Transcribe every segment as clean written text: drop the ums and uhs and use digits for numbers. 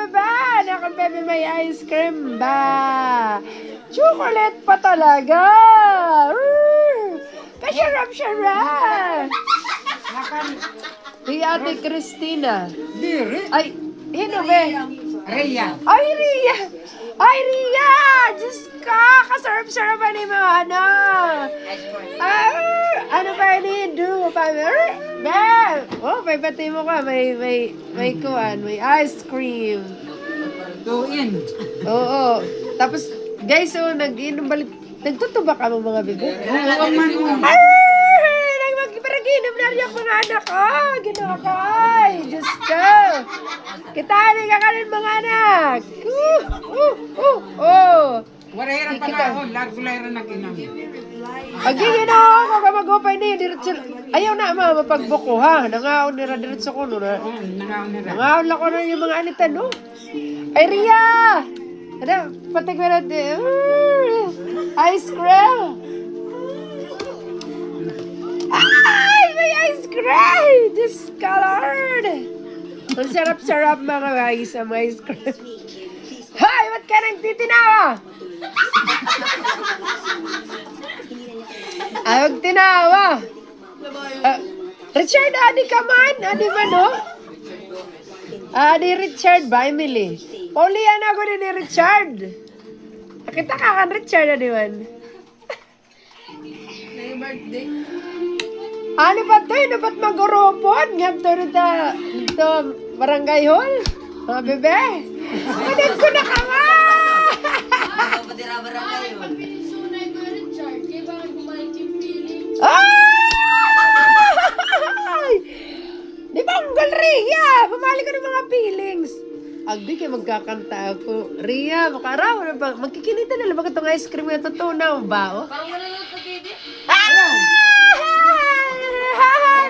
bebe! Nakabebe may ice cream ba? Chocolate pa talaga! Kasarap-sarap! Si Ate Christina. Diri. Ay, hino be? Rhea. Ay, Ria! Ay, Ria! Diyos ka! Kasarap-sarap ba ni mga ano? Ano ba ini? Do pa? Bel! Oh, may pati mo ka. May kuwan. May ice cream. Go in. Oo. Tapos, guys, oh, nag-inom balik. Nagtutuba ka mga bebe? Oo, man. Ay! Nagmagparaginom na rin ang mga anak ko. Ginawa ko. Ay, Diyos ko. Kitali ka kanin mga anak. Warera pa na ako. Largo-lera na kinam. Pag-ginawa ko ka mag-upay niya. Diretso. Ayaw na mga mapagbuko ha. Nangaon nila diretso ko. No, na. Nangaon nila. Nangaon lang ko na yung mga anitan. No? Ay, Ria! Ano, patig ko natin. Ice cream! Ay! May ice cream! Discolored! Ang sarap-sarap mga guys ang ice cream. Hoy! Ba't ka nang titinawa? Ay, huwag tinawa. Richard, adi ka man? Adi man, no? Adi Richard ba, Emily? Paulian ako din ni Richard. Nakita ka kan Richard, adi man? Ano ba ito? Ano ba't mag-uropon? Nga ito, barangay hall? Mga bebe? Manin ko na ka nga! Ay! Di ba ang gal, Ria? Pumali ka ng mga feelings. Agdi kayo magkakanta ako. Ria, makaraw na ba? Magkikinita na lang ba itong ice cream na totoo na ba? Oh? Parang wala lang pag-ibig.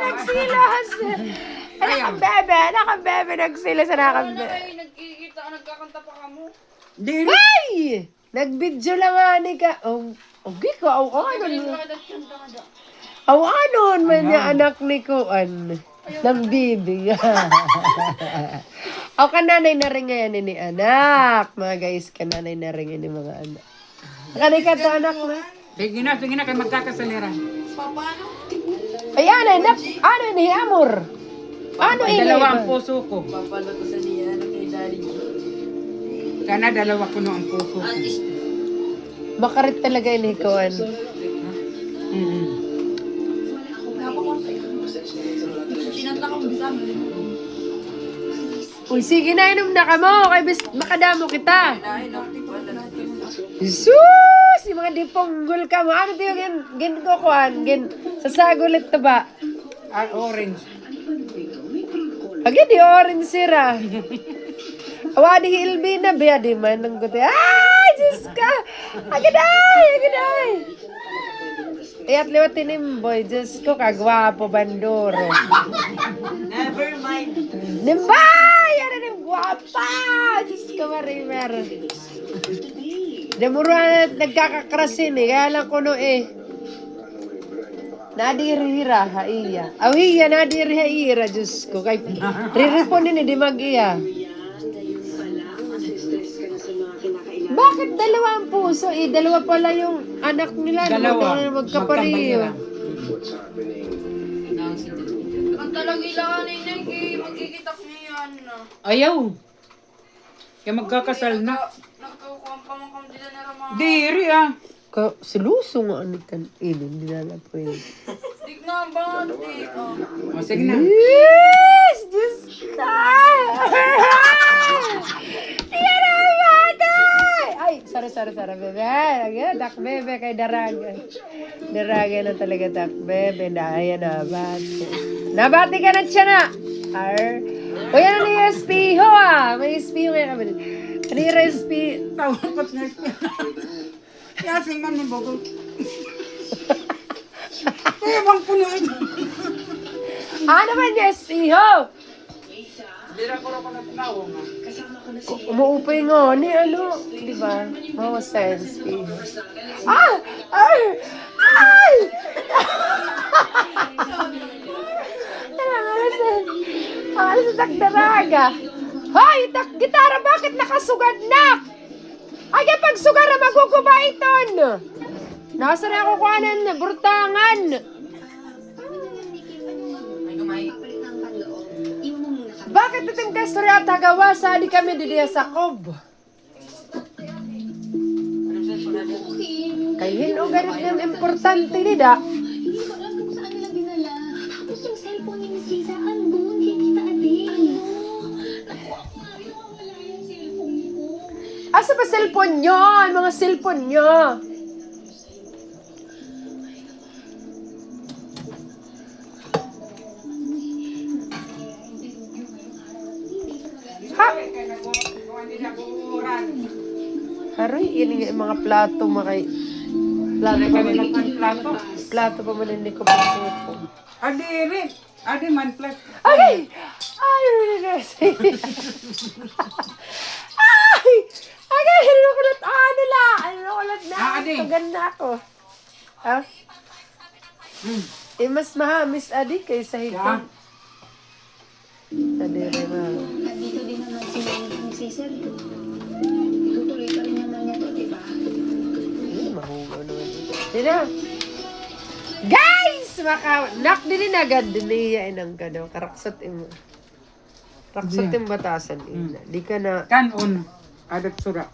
Nagsilas! Nakabebe, nagsilas na nakabebe. Nagkikita, nagkakanta pa ka mo. Diri. Ay! Nag-video lang nga ni ka. Okay ko, aw-anon. Aw-anon man niya anak ni Kuan. Ng bibi. Aw, kananay na rin ngayon ni anak. Mga guys, kananay na rin ni mga anak. Kanay ka to anak na. Sige na, kayo magkakasalera. Paano? Ay, anak, ano ni Amor? Ano ini? Dalawa ang puso ko. Papalo ko sa niya, kay Daddy G. Sana dalawa ko no ang puso ko. Makarit talaga ini Kuan. Sinanta ko bisama. Uy, sige na, inom na ka mo. Kay makadamo kita. Ay, Jesus! Yung mga diponggol ka mo. Ano ito yung ginkukuhan? Sasagulit to ba? Ah, orange. Agi di orange sira. Awadi ilbi na biya di man ng guti. Ay, Diyos ka! Agaday! Iyat liwat tinimboy. Diyos ko, kagwapo banduro. never mind. Nimbay! Ano ning gwapa! Diyos ko, marimer. Demuruan at nagkakakrasin eh. Kaya lang ko no eh. Nadirihira haiya. Awiya nadirihira Diyos ko. Kay riripon din di mag-iya. Bakit dalawa ang puso eh? Dalawa pala yung anak nila. Dalawa. Magkapariyo. Ang talagang ilangan ay magkikita ko niyan. Ayaw. Kaya magkakasal na. Nagkakuha pa mga kamdila na ramang. Diri ah. Siluso nga anitan. Hindi na lang po yun. Dik na ba? Dik. O, sige na. Yes! Diyos ka! Yan ang batay! Ay, sorry, bebe. Ayan, dak bebe kay Daraga. Daraga na talaga dak bebe. Ayan na, bati. Nabati ka na siya na! O yan ni SPO ah! May SPO ngayon kami. Kanira SPO. Tawakot na siya. Yasing man ni Bogol. Kaya bang puno ito? Ano ba niya SPO? Dira ko rin ko na tinawang ah. Umuupay nga ni ano, di ba? Mga sense. Ah! Ay! Ay! Ang alas sa takdaraga. Hoy, gitara, bakit nakasugad na? Ay, pag sugar na maguguba iton. Nasa na ako kuhanan, burtangan. Bakit itong kastorya tagawa sa di kami didiya sa kob? Kay hinog ganit yung importante nida. Hindi ko alam kung saan nila dinala. Tapos yung cellphone ni Miss Lisa, andun, kikita atin. Nakuha ko nga rin, nawawala yung cellphone ko. Asa ba cellphone nyo? Mga cellphone nyo. Ha? Haroy, yun yung mga plato makay... Plato pa man. Plato. Plato pa man hindi ko pa cellphone. Adi, Rick. Adi man plus. Okay! Ay, ay! Agay, hindi ko na nila. Ano ko na Adi. tagan na ako. Ha? Eh, mas mahamis, Adi, kaysa hipon. Adi, rin ma. Nandito din naman si Miss Lisa. Tutuloy pa rin naman niya to, di ba? Mahugaw naman. Sina? Guys! Nak din agad din niya inang gano. Karaksot mo. Raksot yung batasan. Di ka na... Kanon. Adat sura.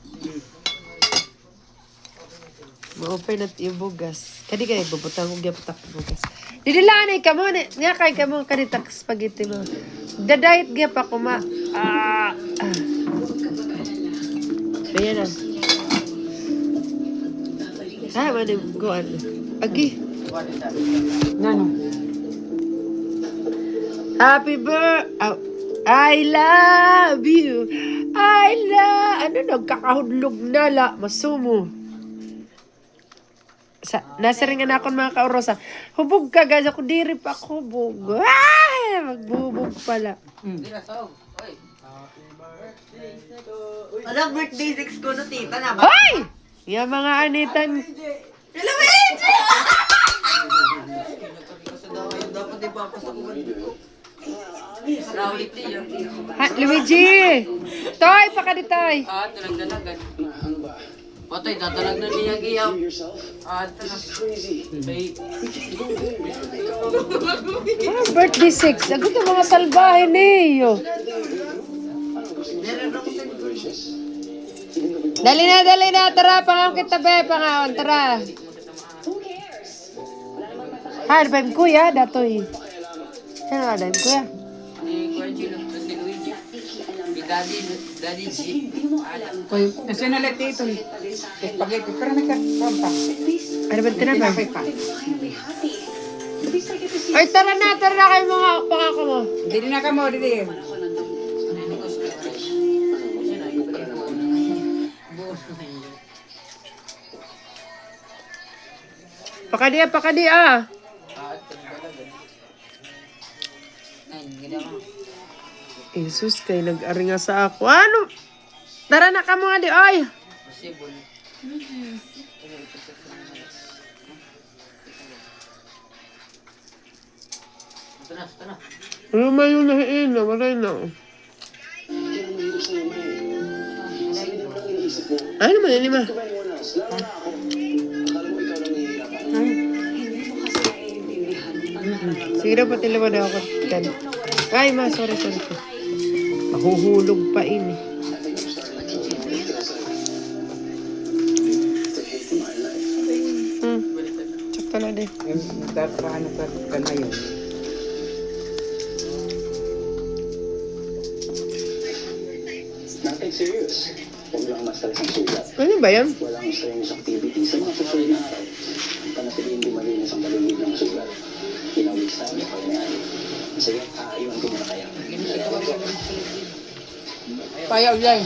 Ma-open at yung bugas. Kadi kayo, bubutang kong gapatak bugas. Didilanay ka mo. Nga kay ka mo kanitak spaghetti mo. Dadayit gap ako ma. Ayan na. Manim. Goan. Agi. Nano. Happy birthday. I love you. Ano, nagkakahudlog na la. Masumo. Nasa rin nga na akong mga kaurosa. Hubog ka, guys. Ako diri pa ako hubog. Ay! Magbubog pala. Alam, birthday 6 ko na tita na ba? Hoy! Yung mga anitan. Hello, Luigi! Dapat di pa pasok ko. Ha, Luigi! Toy, pakaditay. Talag-dalagan. Patay, tatalag na niya giyaw. Birthday 6. Agad yung mga salbahe niyo. Dali na. Tara, pangaon kita, be. Pangaon, tara. Ha, ba yung kuya? Datoy. Sino nga yung kuya? Ni Kuya Gino, si Luigi. Ni Daddy G. Nasa nalati ito. Spaghetti. Pero may kakrampa. Ano ba tinapay? Pa. Ay, tara na kayo mga pangako mo. Dili na ka mo, dili. Pakadi ah. Jesus, kayo nag-ari nga sa ako. Ano? Tara na ka mga di, ay. Possible. Tara. Ano man yung nahiin na, maray na. Ano man yun, ma? Sige daw, pati laman ako. Ay, ma, sorry. Mahuhulog pa ini. Sakto na din. Paano ka ngayon? Nothing serious. Huwag lang ma-stress ang sugat. Ano ba yan? Walang strenuous activity sa mga susunod na araw. Panatiliin di malinis ang paligid ng sugat. Inawis na niya pag nangyari. Sige, iwan ko muna kaya. Payaw yan.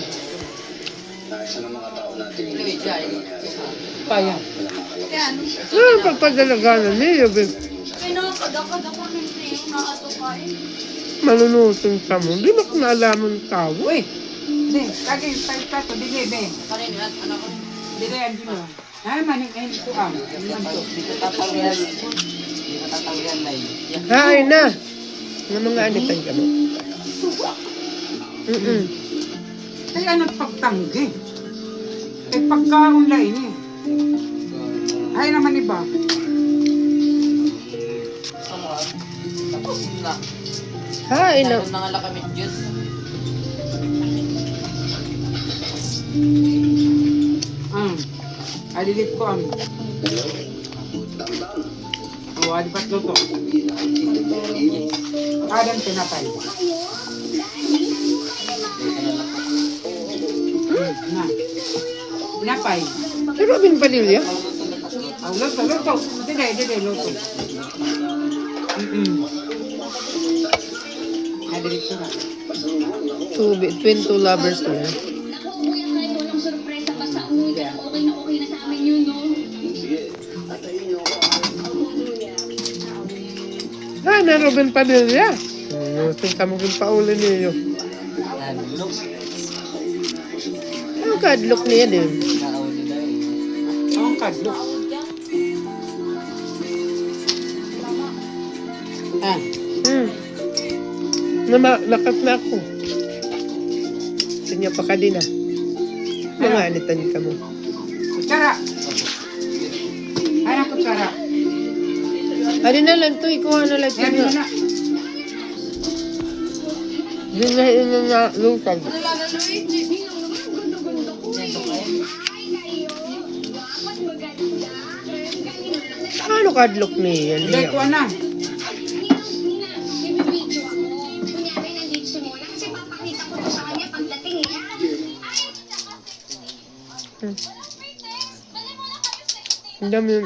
Sa mga tao natin yung nangyari. Payaw. Wala makakalakas. Ano pagpadalaganan niyo, babe? Pinakadakad ako ng yung nakatupay. Manunusin ka mo. Di ba kung naalaman tao? Uy! Dili, kagi, paito, dili, be. Kanin at anak ko. Dili, Angelo. Ay, maning ito ang. Hain na. Ano mga anitan ka mo? Ay, ano pagtanggi? Ay, pagka-online eh. Ay, naman iba. Tapos na. Hain na. Nandun na nga lang kami Diyos. Alilit ko ang. O, alipat luto. Kadang tinapay. Na. Tinapay. Si Robin Padilla. Oh, luto. Dede, luto. Alilit ko na. Twin two lovers na yan. Naku, kuya, kahit walang sorpresa, basta umuwi ka lang, okay na sa amin yun, no? Ha, na Robin Padilla. Tingin ka mo kung paulan niyo. Ang kadlok niya din. Ang kadlo. Ah, Lakas na ako. Sinya pa ka din ah. Mga alitan ka mo. kutsara. Ay, ang kutsara. Ano na lang to, ikuha na lang Yan ito. na. Dinahin na na lusag. Ano kadlok niya? Ilay ko na. Bibidyo ako. Kunyari, nandito si Mona kasi papakita ko to sa kanya pagdating niya. Ang dami.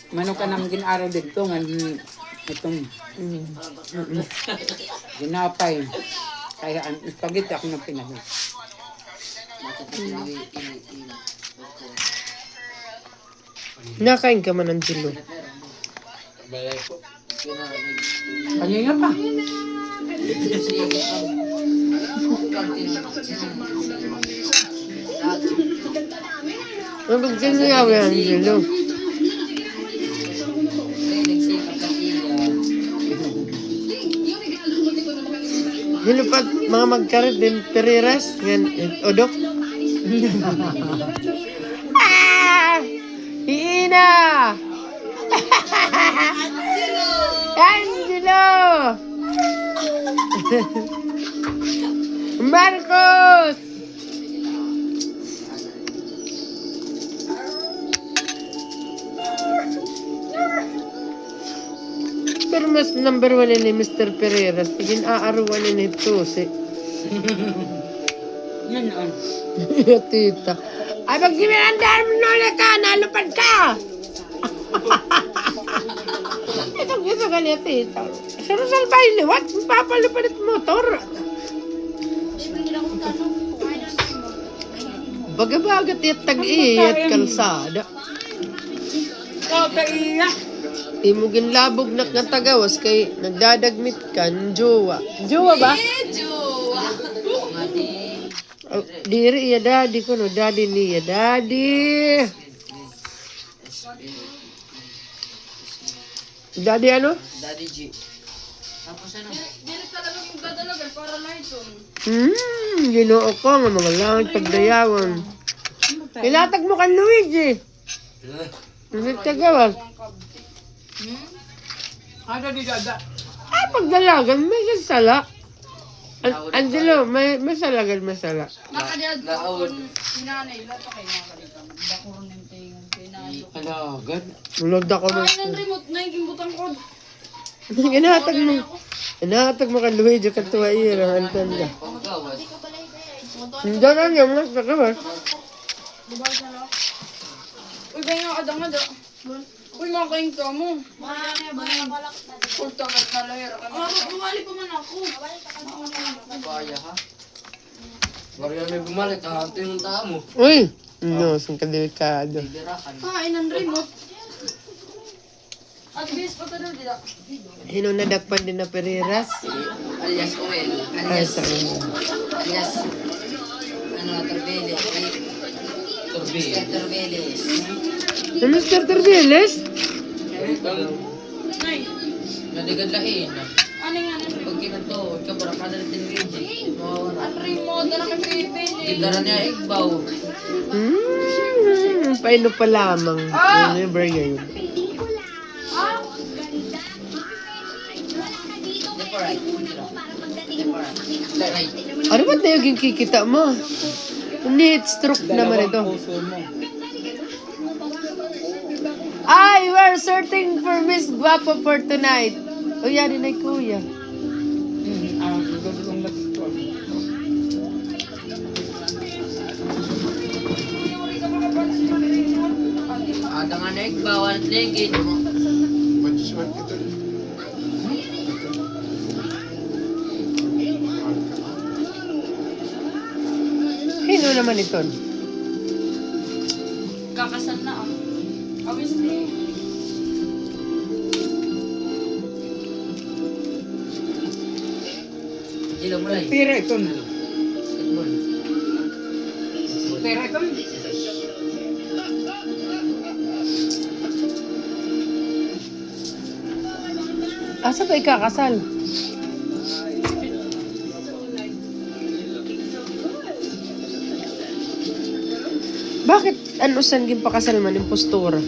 Mano ka nang ginaraw dito nga itong ginapay. Kaya ang spaghetti ako nang pinahit. Nakain ka man ng jilo. Kanina pa. Ang pagkinayaw yan, jilo. Hilo pa mga magkarit din Pereiras ngan odok. Ah! Ina! Angelo! Marcos! Pero mas number one ni Mr. Pereiras. Tigin aaruan ni ito si Yan on. tita. Ay, pag sinirandaan mo nula ka, nalupad ka! Ito ka niya, tita. Sa Rosal Baile, what? Papalupad at motor. Bagabagat at tag-iyat kalsada. Oh, kaiyak. Imugin labog na nga tagawas kay nagdadagmit kan jowa. Jowa ba? Oh, diri iya daddy ko no, daddy niya, daddy. Daddy ano? Daddy G. Tapos ano? Ginoo ko nga mga langit pagdayawan. Ilatag mo kan Luigi. Hindi tagawas. Ada di dada. Ay, pagdalagan, may sala. Angelo, may salagan, may sala. Laod. Alagad. Mulod ako mo. Ginahatag mo kan Luigi kan tuwa ira, antan ka. Pagkawas. Hindi na niya, mas tagawas. Uy, ba yung adang-ada? Uy, makain ka mo. Ultangat na lahir. Bumalik pa man ako. Kaya ha? Maria may bumalik. Ang hanto yung tao mo. Uy! No, saan ka delikado. Dirakan. Kain ng remote. At bis pa tanong dila. Hino nadakpan din na Pereiras. Alias Oel. Ay, Alias. sorry. Alias. Ano? Terbeles. Mr. Terbeles. Si Mr. Terbeles? Nay, Nadigad-lahin. ano nga na? Pag kinanto, ikaw para kada na tinigid. Ang remote na kay Pepe. Kidara niya igbaw. Paino pa lamang. Ano yung burger yun? Pelikula. Ah! Ganda. Wala ka dito. Di pa Kaya right. una ko para pagdating mo. Makita ko Right. Ano ba tayo yung kikita mo? Need stroke naman ito. Ay, we're searching for Miss Guapo for tonight. O yan, din ay kuya. Gagawin lang ito. Ada nga na igbaw at ligid. Sino naman ito? Kakasal na ang. Awis eh. Sila mo lang. Pira ito. Basketball. Pira ito. Asa ba ikakasal? Bakit ano saan gimpakasal man yung postura?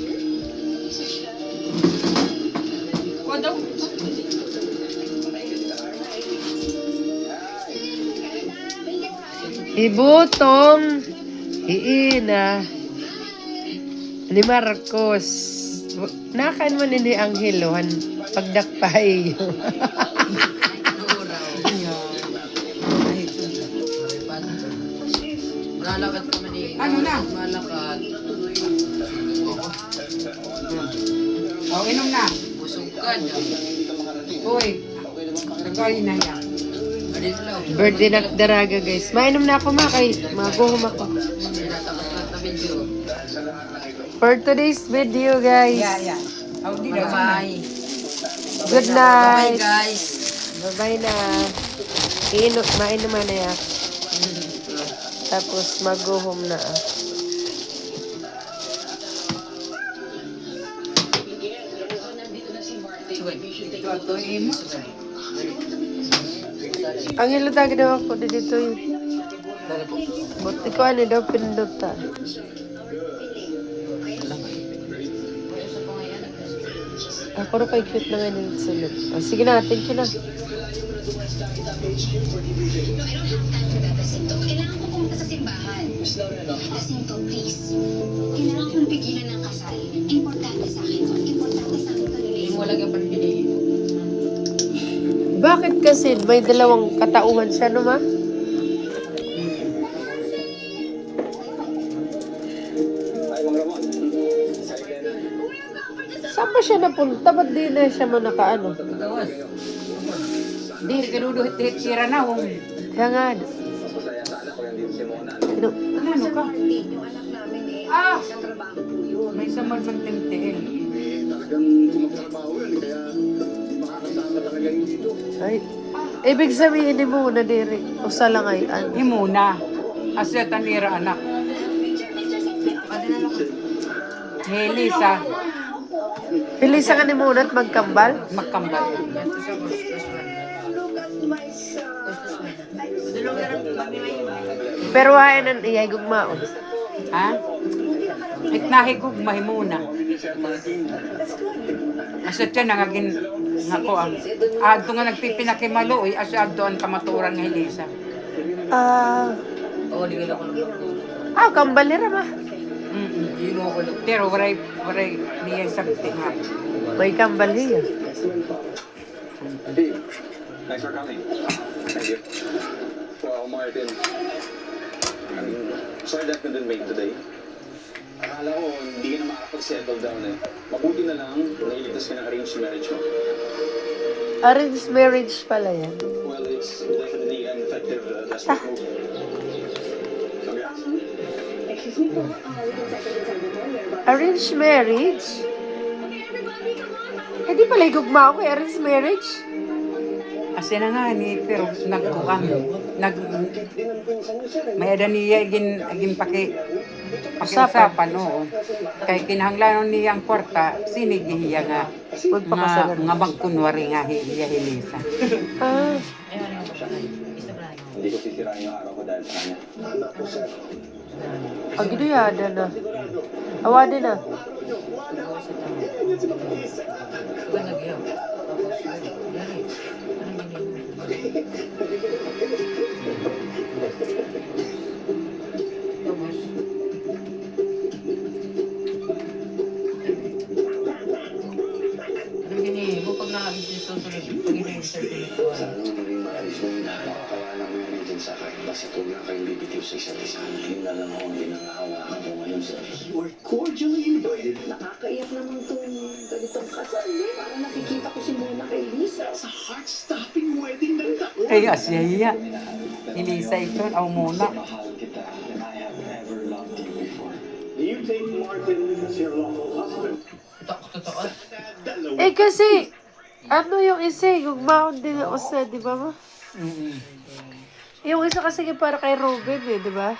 Wadaw. Ibutong Iina ni Marcos. Nakan man ni Anghelohan pagdakpay. Nalakad kami ni... Ano na? Malakad. O, inom na. Busog ka na. Uy. Nagawin na yan. Adito lang. Birthday na daraga guys. Mainom na ako kay maguhom ako. Tinatakas lang na video. For today's video guys. Yeah. O, di daw. Bye. Good Bye night. guys. Bye-bye na. Mainom na yan. Tapos maguhom na. Ito, imo. Ang ilutag daw ako dito yun. Buti ko ano daw pinduta. Ako rin kay cute na nga nila sa loob. Oh, sige na, thank you na. Kailangan ko pumunta sa simbahan. Jacinto, please. Kailangan kong pigilan ng kasal. Importante sa akin to. Importante sa akin to. Hindi mo lang yung panpiliin. Bakit kasi may dalawang katauhan siya, no ma? Saan ba siya napunta? Ba't di na siya man nakaano? Gawas. Di, kaduduhit tira na. Kaya nga, Ano ka? Ah! May samad ng tintiil. ay, ibig sabihin ni muna diri. Usa lang ay ano. Himuna. Aset ang ira anak. Helisa. Hilisa ka ni muna at magkambal. Magkambal. Pero hayan ang iyay gugmaon. Ha? Itnahigog mahimuna. Aset yan nangagin nako ang adto nga nagpipinakimalo asyado ang kamaturan nga Helisa. Oo, di ka lang Kambal ni Rama. Hindi mo ako lang. Pero waray niya sabti nga. May kambal niya. Thanks for coming. Thank you. Wow, Martin. Sorry that couldn't make today. Akala ko hindi ka na makakapag-settle down eh. Mabuti na lang, nailigtas ka ng arranged marriage mo. Arranged marriage pala yan. Well, it's definitely an effective desperate move. Congrats. Arranged marriage? Eh di pala gugmao ko arranged marriage. Asi na nga ni pero nagkuan may ada niya gin pakiusapan no. Kay kinahanglanon niyang kwarta sinigihiya nga nga magkunwari nga hiya hilisa. Ah, Hindi ko sisirain yung araw ko dahil sa kanya. agduyada na. Awade na. Anong gini mo pag nakabis yung susunod? Pag ito yung circulate Sana mo maging maalis mo yung lahat. Makakayanan mo yung agent sa akin. Basta huwag lang kayong bibitiw sa isa't isa. Yun na lang ako ang ginangahawakan ko ngayon, sir. You are cordially invited. Nakakaiyak naman itong ganitong kasal eh. Parang nakikita ko si Mona kay Lisa. Sa heart-stopping wedding ng taon. Ay asiya. Hilisa ito aw muna. Mahal kita and I have never loved you before. Do you take Martin as your lawful husband? Totoo. Eh kasi, ano yung isa, yung mound din ako sa, di ba ma? Yung isa kasi para kay Robin eh, di ba?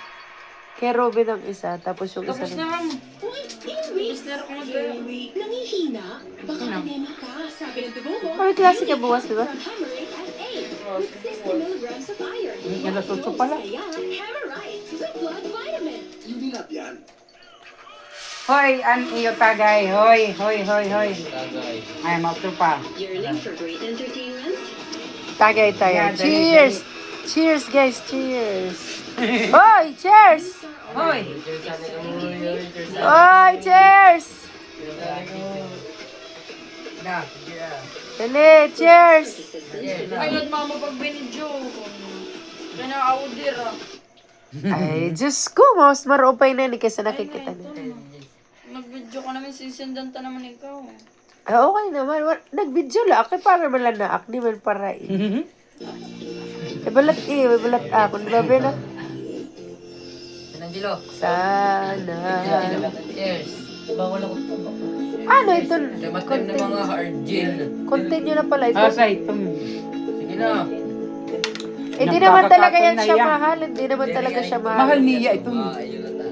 Kay Robin ang isa, tapos yung isa Tapos na na. lang. Uy, anyways, Tapos na ako mag-aral. nangihina? Baka anemic ka, sabi ng tubo mo. May klase ka bukas, di ba? From Hammerite FA with 60 milligrams of iron. Yan na suso pala. Kaya, Hammerite, the blood vitamin. Hindi na yan. Hoy, an iyo tagay. Hoy. Ay mauto pa. Yearning for great entertainment? Tagay tayo. Yeah, dali, Cheers! Cheers guys, cheers! Hoy, cheers! Hoy. Hoy, cheers! Na. Dali, cheers! Ay, nagmama pag binidyo. Kaya na-audir ah. Ay, Diyos ko, mas marupay na ni kaysa nakikita niya. Nag-video ka namin, sisindan ta naman ikaw. Ah, okay naman. Nag-video lang. Ako para man lang naak. Di man para eh. Balat ako. Di ba, Bella? Angelo. Sana. Cheers. Bawal ako po. Ano ito? Matim ng mga hard gel. Continue na pala ito. Asa ito. Sige na. Eh, di naman talaga yan Nagkakataon na siya yan. mahal. Hindi naman talaga siya mahal. Mahal niya ito.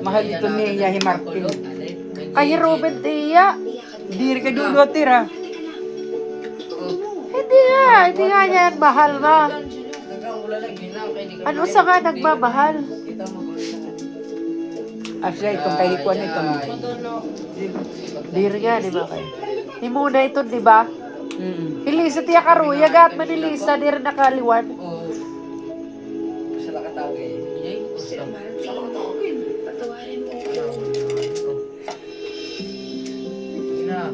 Mahal ito niya Martin. Kay Robin Tia. Diri ka dulo tira. Hindi nga niya yan mahal nga. Ano sa nga nagmamahal? Asya itong kahikuan ito. Diri nga, di ba kayo? Himuna ito, di ba? Hilisa tiya karuya, gat man ni Lisa, diri nakaliwan. Gusto na katagay. Gusto. Patawarin mo. Sige na.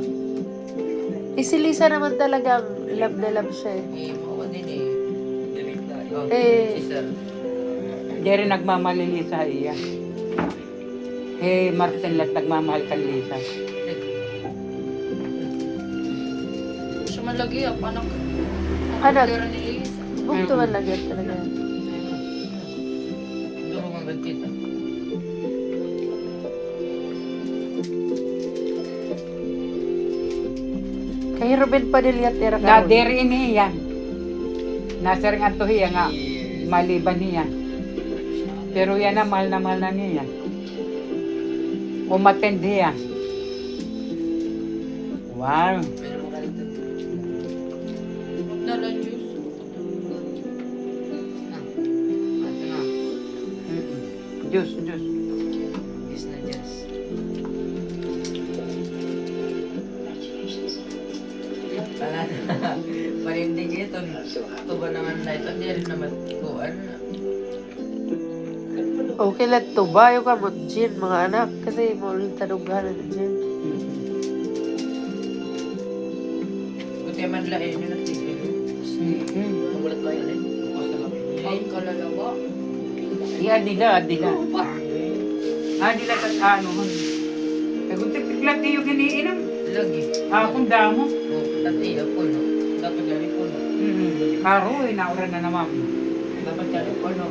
Eh, si Lisa naman talagang love na love siya eh. Ako din eh. Eh. Si Sir. Diri nagmamalili sa iya. Hey, Martin lang nagmamahal kan Lisa. Siya malagi ah, panak. Anak, Pero ni Lisa. bukto man lang yan talaga. Duro mga kita. Kay Ruben Padilla tira Na ka. diri niya. Nasa ring ato hiya nga maliban niya. Pero yan na mahal na niya. Umattend niya. Wow. Pero mo kalito. Dala juice. Ito na. Diyos. Yes na yes. Wala na. Parindig ito. Ito ba naman na ito? Hindi rin naman kuhan. Okay lang to ba? Yung ka mo, Jin, mga anak. Kasi mo ulit tanugahan ng Jin. Buti man lain yun at tigil. Magulat ba yun eh? Ang kalalawa. Iya dila. Dila kat ano. Kaya kung tipiklat niyo giniinom. Lagi. Kung damo. Tati ako no. Dapat gani po no. Karo naura na naman. Dapat gani po no.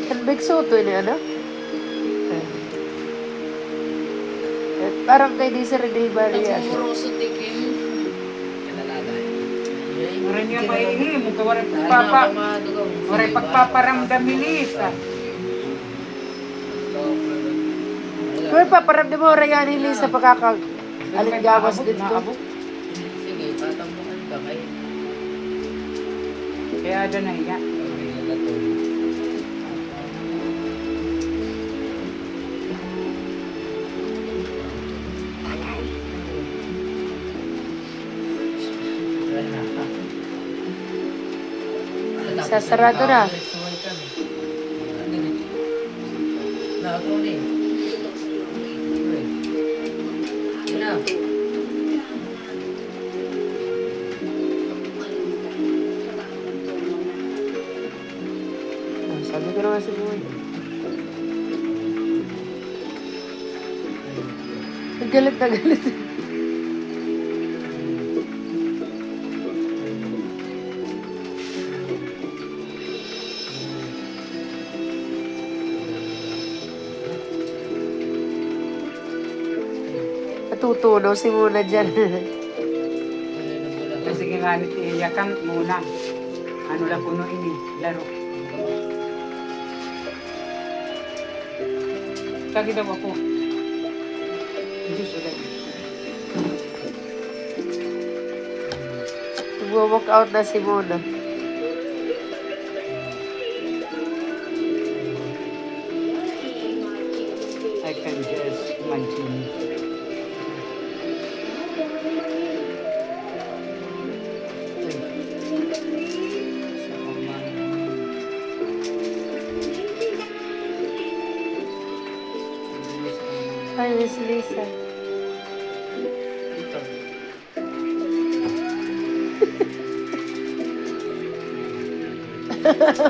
Kan Big Soto ini anak. Parang kay Desiree Del Valle yan. Nagmumuroso tikim. Marin niya maihim. Waray Dahil na ako madugaw. waray pagpaparamdam ni Lisa. Kung paparamdam mo rayan ni Lisa pagkakag alingawas din ko. Naabot. Sige, tatampukan ka kayo. Kaya doon na iya. Sasarado na. Nakatuli. Na. Sabi ko naman si Boy. Galit na galit. Natutunaw si Muna dyan. Sige nga ni Tia kan muna. Ano lang puno ini, laro. Kagi daw ako. Diyos ulit. Nag-walk out na si Muna. I can just imagine. Ay, Miss Lisa.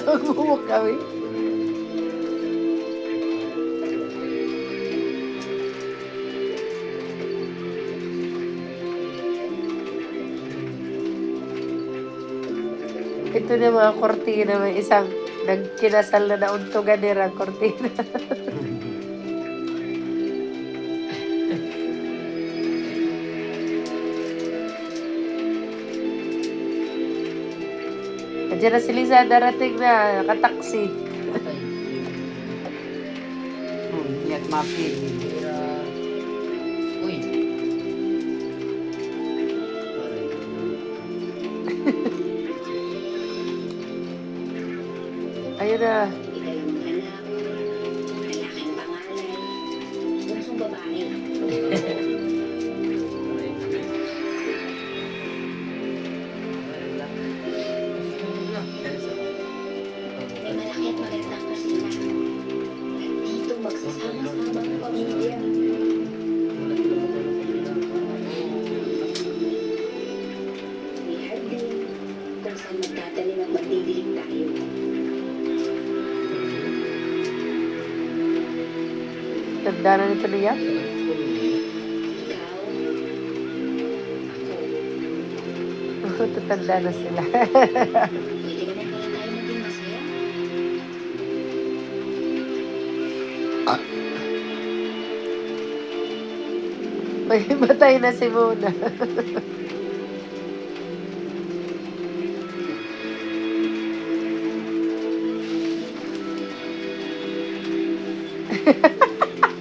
Magbuwak kami. Ito na mga kortina. May isang nagkinasal na nauntugan nila kortina. Andiyan na si Lisa, darating na, nakataksi. Yat mapili. Uy. Ayun na. Ikalawang anak, lalaking pangalan, bunsong babae. May malaki at magandang kusina. Dito magsasama-sama ang pamilya. May hardin, kung saan magtatanim at magdidilig tayo. Tanda na nito niya. Ikaw, ako, Tatanda na sila. pwede naman pala tayo maging masaya. May matay na si Mona.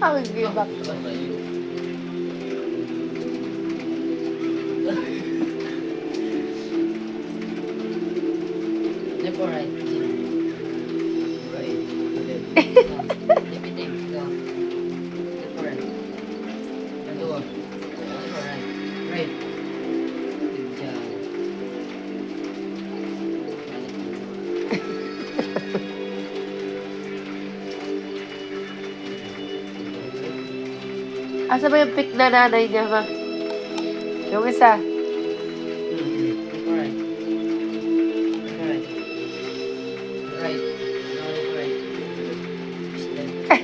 Ang gibak. Left or right? Right. Left. Limiting. Go. Left or right? And door. Left or right? Right. Good job. Asa ba yung pick na nanay niya, ma? Yung isa. Left or right? Left or right? Right. No, left or right? Left.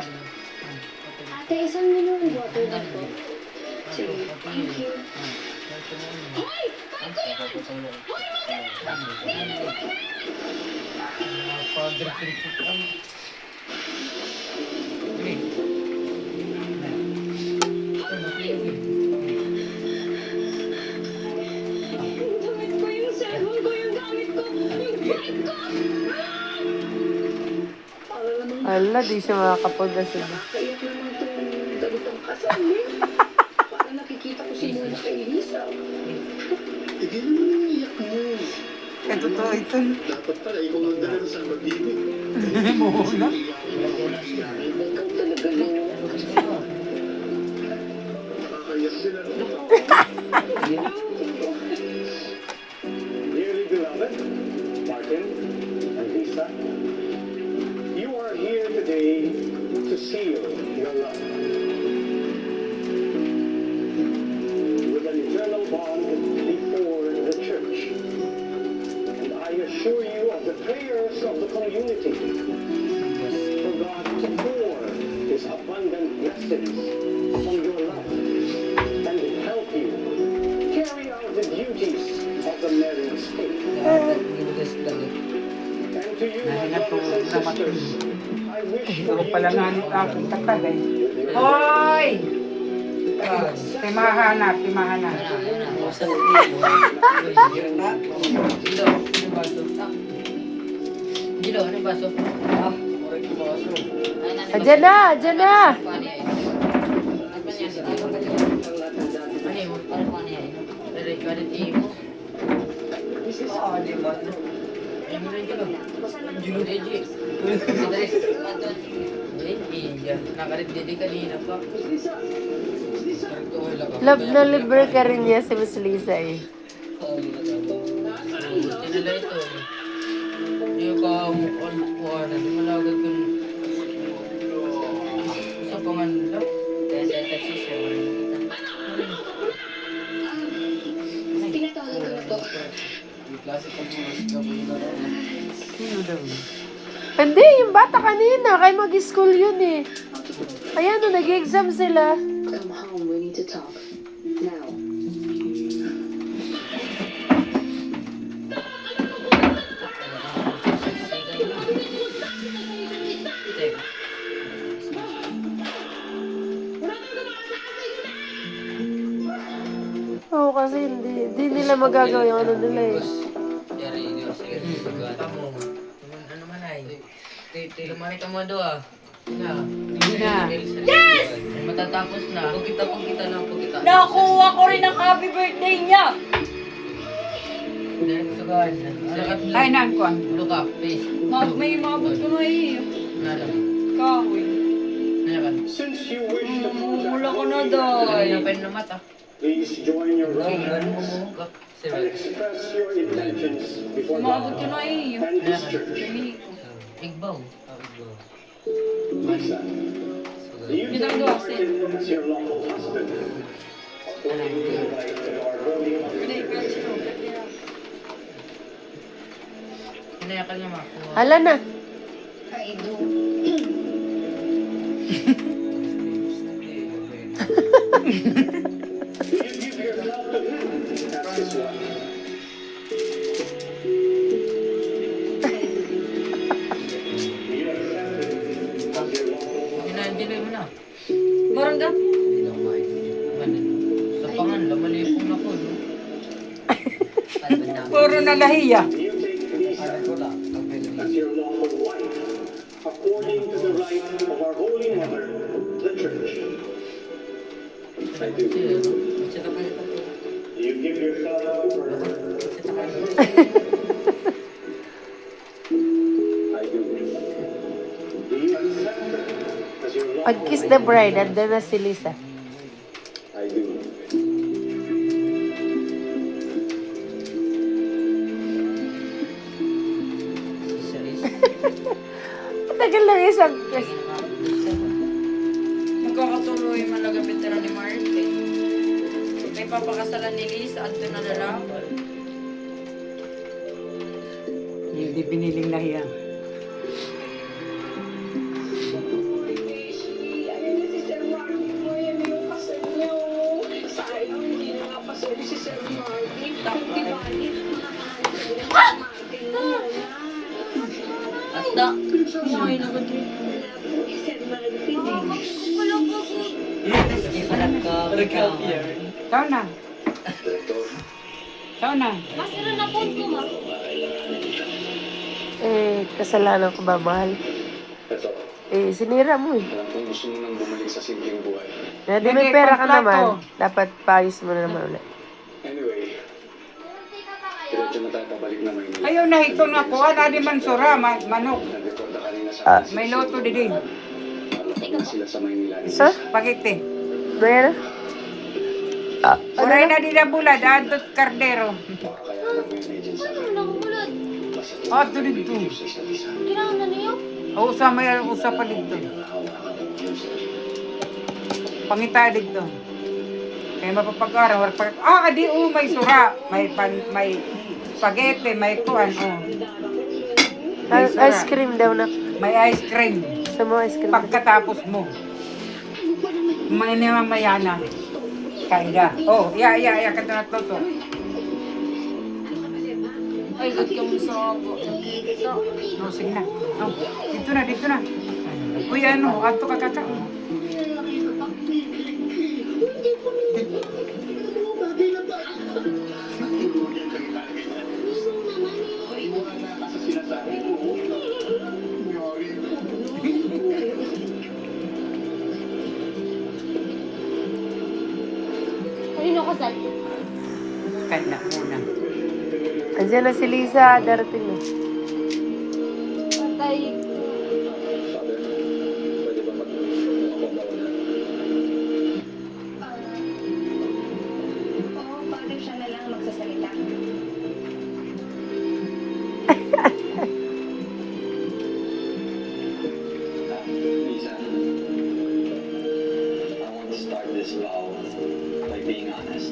Ate, isang mineral water na po. Sige, thank you. Yung damit ko, yung cellphone ko, yung gamit ko, yung bike ko! Para naman Ala, di siya makakapunta sila. kaiyak naman itong ganitong kasal eh. Para nakikita ko si Muna kay Lisa. Hindi naman naiiyak mo. Kaya totoo ito. Dapat pala ikaw ang dala sa pag-ibig. Muna. Ikaw talaga lang. Nakakayak din ano. Dearly beloved, Martin and Lisa, you are here today to seal your love with an eternal bond before the church. And I assure you of the prayers of the community for God to pour His abundant blessings upon your love and help you carry out the duties of the married state. And to you, my brothers and sisters, I wish for Ito you pala to nga nito have akong tatagay. with your Hoy! Timahana, timahana. Gilo, ano yung baso? Adyan na, adyan na. Love na libre ka rin niya si Miss Lisa eh. Tinala ito. Hindi ko on kuha na. Malagad ko. Gusto ko nga nila. Kaya sa taxi siya. Pinatawagan ko na to. Sino daw? Hindi, yung bata kanina. Kaya mag-school yun eh. Ayan, no, nag-exam sila. Come home, we need to talk. Now. Oo, kasi hindi nila magagawa yung ano nila eh. Tamo. Ano man ay? Lumani ka mo doon ah. Hindi na. Yes! Matatapos na. Pagkita lang, pagkita. Nakuha ko rin ang happy birthday niya. Sugan. Ay, naan ko. Look up, please. May mabot ko na eh. Nada. Kahoy. Nada. Since you wish to Mula ko na Kanina dahil. pa yung mata. please join your right Tingnan hands mo. and express your intentions before Mabot ko God na eh. and His church. Igbaw. Lisa, do you take Ginagawa siya. Martin as your lawful husband? According to the rite of our holy mother. Kinaya ka niya makuha. Hala na. I do. Do you give yourself to Him as His wife? Do you accept Him as your lawful husband? Dinadilay mo na. Maranda? Sa pangan, lamalipong ako. No? Puro na lahiya. Do you take Lisa as your lawful wife, according to the rite of our holy mother, the church? I do. Do you give yourself over? I do. Do you accept her as your lawful Pag-kiss the bride, andun na si Lisa. I do. Tagal lang isang kiss. Magkakatuloy malagapit na ni Martin. May papakasalan ni Lisa at doon na lalaban. Hindi piniling lahiya. Ay, nakadrin. Ikaw na. Ikaw na. Masira na phone ko, ma. Kasalanan ko ba, mahal? Ito, Sinira mo eh. alam kong gusto mo nang bumalik sa simpleng buhay. Di may Hindi, pera ka pangplato. naman. Dapat paayos mo na naman ulit. Anyway, diretso na tayo pabalik na Maynila. Ayaw na ito na ko. Ano di man sura, manok. Nag-record na kanina sa akin. May loto din. Malapit na sila sa Maynila. Sa? Pagiti. Gaya na? Uray na di na bula. Daantot kardero. Kaya alam mo yung agent sa akin. Nakukulot. Basta Oh, tulig to. sa isa't isa. Kailangan na niyo? Usa may usa pa dito. Pangita dito. Kaya mapapag-araw. Adi may sura. May spaghetti, may kuan. May sura. Ice cream daw na. May ice cream. Sa mo ice cream. Pagkatapos mo. May namamayana. Kaya. Oh, ya, kata na to. Ay, good ka mo sa ako. No, sige na. No, dito na. Uy, ano, ato ka kaka. Kanino kasal? Kaya muna. Andiyan na si Lisa. Darating na. Patay. Father, pwede ba mag-compound na? Oo, Father, siya na lang magsasalita. Lisa, I want to start this vow by being honest.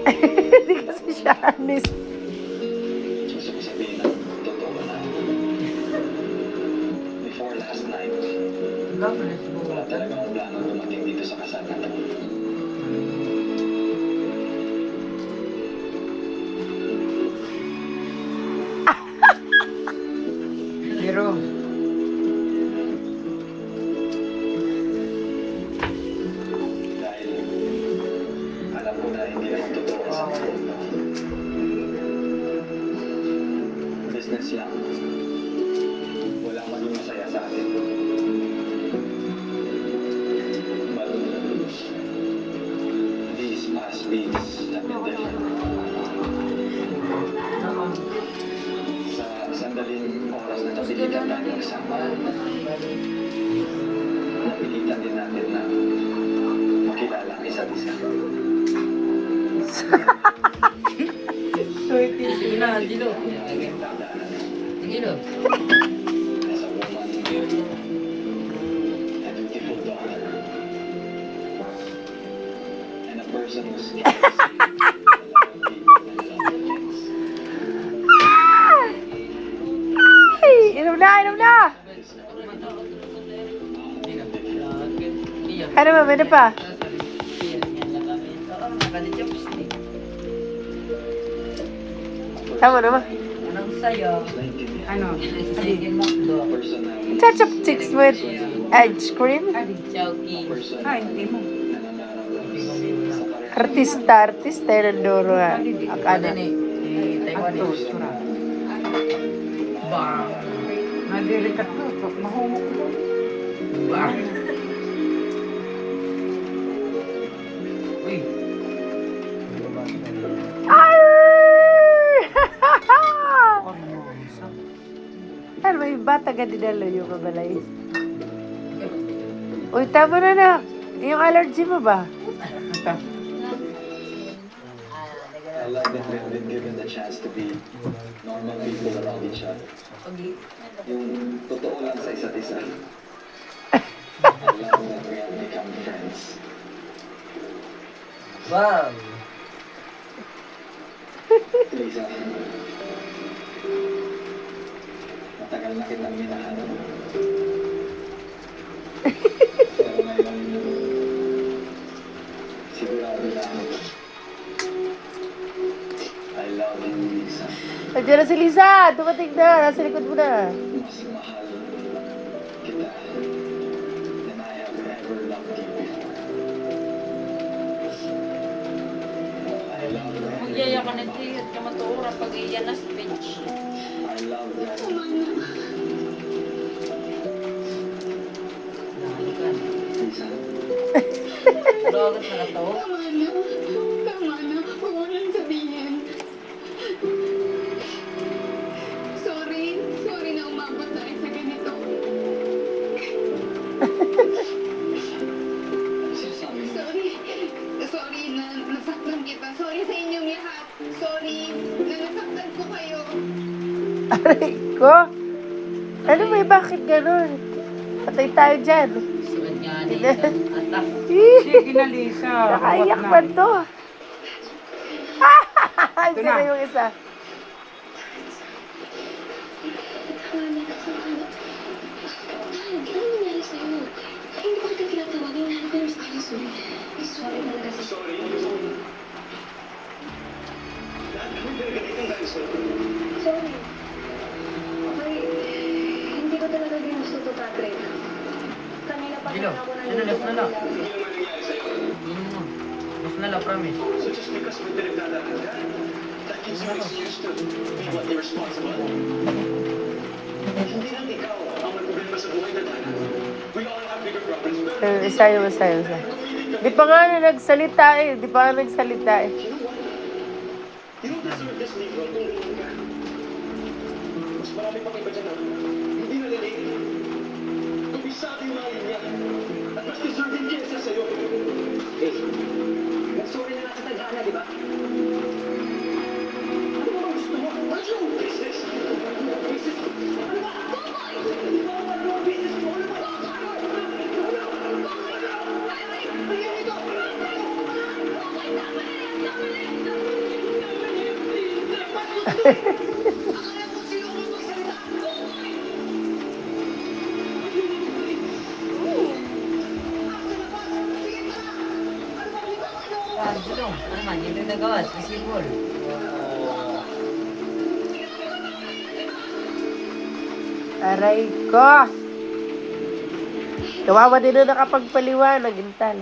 Hindi kasi siya honest. Gusto ko sabihin na totoo na. Before last night, wala talaga akong plano dumating dito sa kasal na to. Pero, Dahil alam ko na hindi naman totoo sa mundo. Business lang. Walang maging masaya sa atin. But these past weeks have been different. Sa sandaling oras na napilitan tayo kasama, napilitan din natin na makilala ang isa't isa. Sige na, Angelo. Angelo. As a woman and a beautiful daughter and a person who's scared to see a lot of people and a lot of things. Ay, inom na. Ano ba, ano pa? Tama naman. Anong sayo? ano, Sige, Makdo. Person na Chopsticks with ice cream. Chowky. person ay, hindi mo. na nararamdaman sa pareha. Artista ng Doro ha. Akana. Ato, sura. Bang. Nadirikat ko, mahumok ko. Bang. Uy. Ano, may bata ka dinalo yung mabalay. Uy, tama na. Yung allergy mo ba? Ito. I love that we've been given the chance to be normal people around each other. Yung totoo lang sa isa't isa. I love that we have become friends. Wow. Lisa, matagal na kitang minahal. Pero ngayon, sigurado na ako. I love you, Lisa. Nandiyan na si Lisa. Dumating na. Nasa likod mo na. Kasi mahal kita. And I have never loved you before. I love that. Magyaya ka na di at kamatuura pag iyan na speech. I love that. Lisa. Dagat na to. Tama na. Tama na. Huwag mo lang sabihin. Sorry. Sorry na umabot tayo sa ganito. Ano sinasabi mo? Sorry. Sorry na nasaktan kita. Sorry sa inyong lahat. Sorry na nasaktan ko kayo. Aray ko. Ano ba? Bakit ganun? Patay tayo dyan. Sugat nga dito. Atak. Sige na, Lisa. Nakaiyak Huwag ba na. to? Ito Ito na na. yung isa. Ano nangyari sa'yo? Hindi ko kita tinatawagin. Hinahanap ko yung ayos mo. Sorry talaga sa... Sorry. Lahat kami pinagalitan dahil sa'yo. Sorry. Okay. Hindi ko talaga ginusto to, Patrick. Kanina pa Dilo, ako sino left na lang? Hindi naman nangyari sa'yo. Yun mo. Mas na lang, promise. So just because may pinagdadaanan ka, that gives you excuse to be what irresponsible? Hindi lang ikaw ang may problema sa buhay na tayo. We all have bigger problems. Pero Isa. Di pa nga na nagsalita eh. Di pa nga nagsalita eh. you know what? You don't deserve this Negro kung ganun ka. Mas marami pang iba dyan na hindi nalilate. Kumisado yung mga linya. At mas deserving kesa sa'yo. Hey, nag-sorry na lang sa tadhana, di ba? Ano ba ang gusto mo? What's your business? Business? Ano ba? Di ba ang ano ang business mo? Ano ba? Ah, dito. Ano naman? Yung nagawas. Visible. Aray ko. Kawawa din na nakapagpaliwanag. Intal.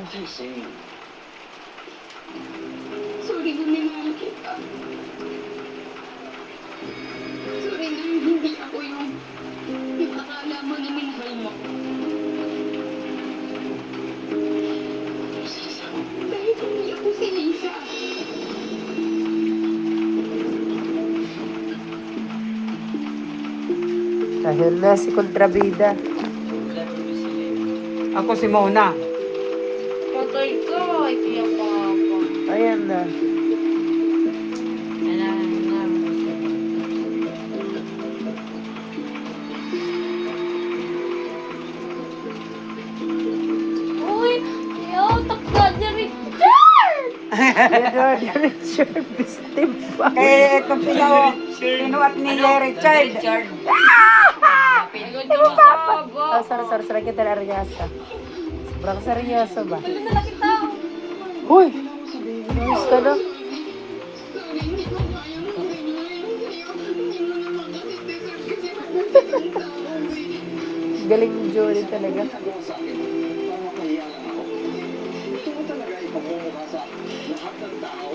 Sorry na minahal kita. Sorry na hindi ako yung akala mo na minahal mo. Dahil hindi ako si Lisa. Dahil na si Kontrabida. Ako si Mona. Patay ka. Ipiyak pa ako. Ayan na. Uy! Ayaw! Takla niya, Richard! Edward Richard Bistim pa. Eh, itong pinuat ni Richard. Richard. Pagod ka masago. Oh, sorry. Kita naryasa. Sobrang seryoso ba? Pagod na lang kita. Uy! Ayos ka na? Sorry, hindi ko kaya mo ganyan. Hindi mo naman kasi deserve kasi magandang tao eh. Galing ni Jory talaga. Ginagawa sa akin, parang makahiya lang ako. Gusto mo talaga ipagmumukha sa lahat ng tao?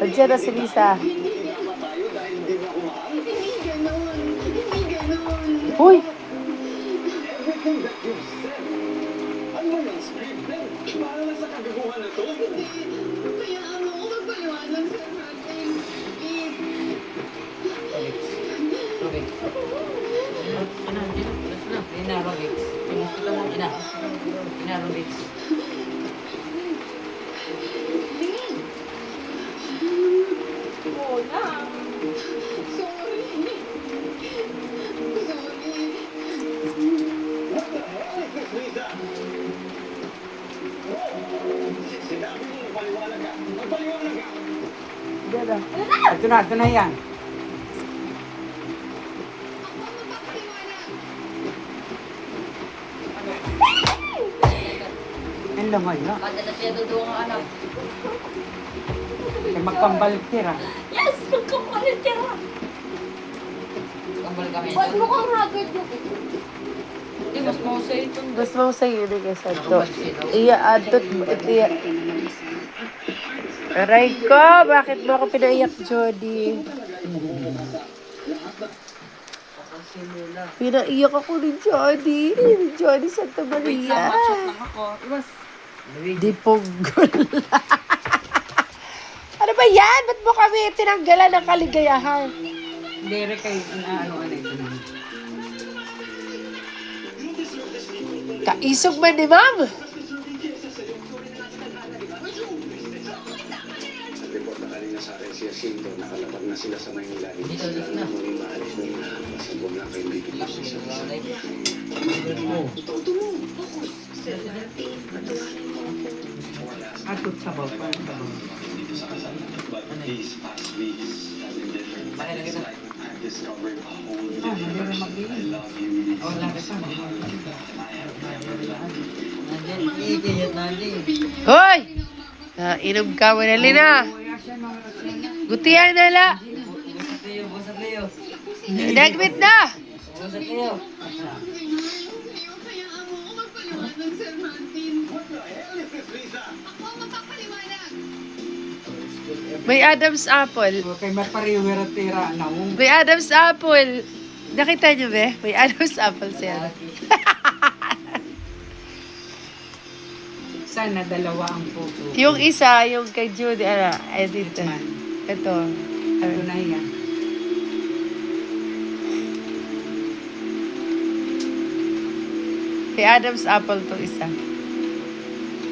Nandiyan na si Lisa. Hindi dapat tayo dahil hindi mo ako mahal? Hindi ganon. Hindi ganon. Uy! Everything that you've said, ano ba yung scripted? Para lang sa kagaguhan na to? Kaya ano ko magpaliwanag sa atin. Please. Robix. Ano? Dito. Let's na. Ina, Robix. Kita mo, ina. Ina, Robix. Wala. Sorry. Sorry. What the hell is this, Lisa? Sinabi mo magpaliwanag ka. Magpaliwanag ka. Diyan na. Ito na yan. Ang lamay na. Kada na siya doon ang anak. Kaya magpambalik tira. Yes! Magkapalit ka. Nakabalgami. Ba't mo kang haggard yung Hindi, mas mausay ito. Mas mausay yun kaysa to. Iya, adot mo. Ito iya. Aray ko, bakit mo ako pinaiyak, Jody? Pinaiyak ako ni Jody. Ni Jody Santa Maria. Shot lang ako. Iwas. Di punggol. Ano ba yan? Ba't mo kami tinanggalan ng kaligayahan? Hindi rin kayo ano ito na. Kaisog man ni ma'am. Report na kanina sa akin si Jacinto, nakalapag na sila sa Maynila. Hindi Dito, sila dito na. muli maalis ng pasabog na kaibigan mo si Jacinto. Atot sa baba. Dito sa kasal. But these past weeks have been different. Bakit na kita? I've discovered a whole new Ah, hindi rin magbili. I love you. Oh, lagi pa. Nandiyan, ikiyat nandiyan. Hoy! Inom ka mo na, Lina. Gutihan na la. Busap kayo. Nagmit na. Busap kayo. Hayaan mo ako magpaliwanag, Sir Martin. Ako ang magpapaliwanag. May Adam's apple. Okay, mapariwera tira na. May Adam's apple. Nakita niyo ba? May Adam's apple siya. Sana dalawa ang photo. Yung isa, yung kay Judy, dito. Man. Ito. Ano na yan? Kay Adam's apple to isa.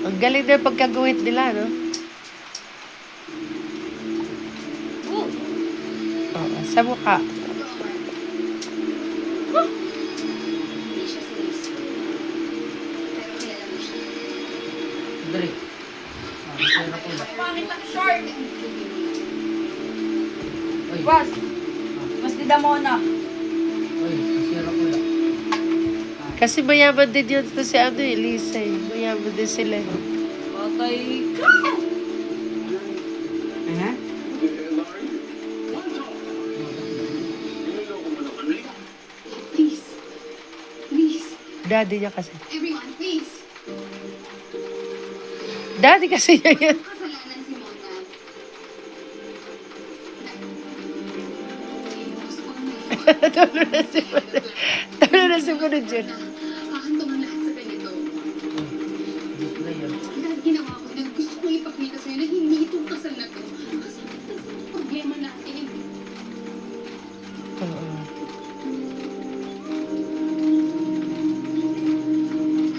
Ang galing na yung pagkaguhit nila, no? Oo, sa mukha. Hindi siya seryoso. Pero kilala mo siya. Dali. Sira ko lang. Pangit ang short. Uy. Iwas. Mas di Damona. Uy, sira ko lang. Kasi mayaman din yun to si Lisa eh. Mayaman din sila. Patay ka. Aha. Please. Please. Daddy niya kasi. Everyone, please. Daddy kasi niya yun. Kasalanan si Mona. Gusto ko na Tulo na si Muna. Tulo na si Muna dyan. Kakantong ang lahat sa ganito. Gusto na yun. Dahil ginawa ko din, gusto ko ipakita sa'yo na hindi itong kasal na to. Kasi ito sa problema natin. Oo.